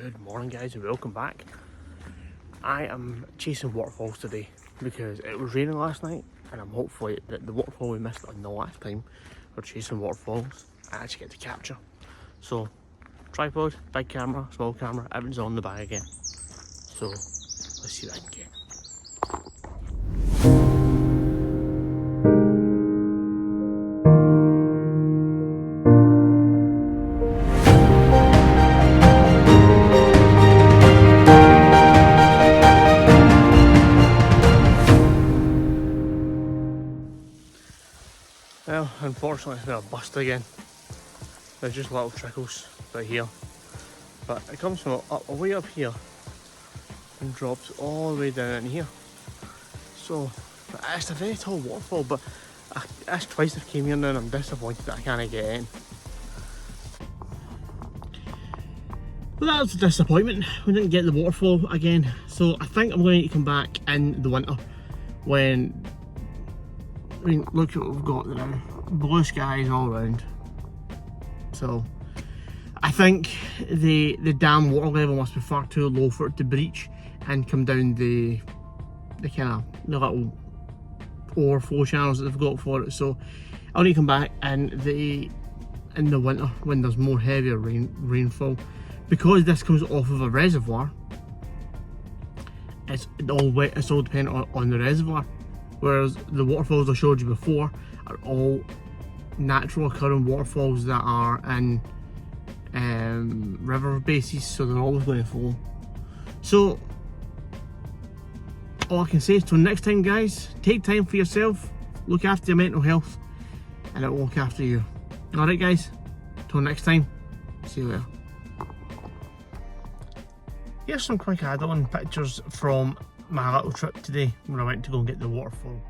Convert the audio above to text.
Good morning guys and welcome back. I am chasing waterfalls today because it was raining last night and I'm hopeful that the waterfall we missed on the last time we're chasing waterfalls I actually get to capture. So tripod, big camera, small camera, everything's on the bag again. So let's see what I can get. Well, unfortunately it's been a bust again. There's just little trickles right here. But it comes from way up here and drops all the way down in here. So it's a very tall waterfall, but that's twice I've came here now and I'm disappointed that I can't get in. Well, that was a disappointment. We didn't get the waterfall again. So I think I'm going to come back in the winter when, I mean, look what we've got now. Blue skies all around. So I think the dam water level must be far too low for it to breach and come down the the little overflow channels that they've got for it. So I'll need to come back in the winter when there's more heavier rainfall. Because this comes off of a reservoir, it's all dependent on the reservoir. Whereas the waterfalls I showed you before are all natural occurring waterfalls that are in river bases, so they're always going to flow. So all I can say is till next time guys, take time for yourself, look after your mental health, and it will look after you. Alright guys, till next time, see you later. Here's some quick add-on pictures from my little trip today when I went to go and get the waterfall.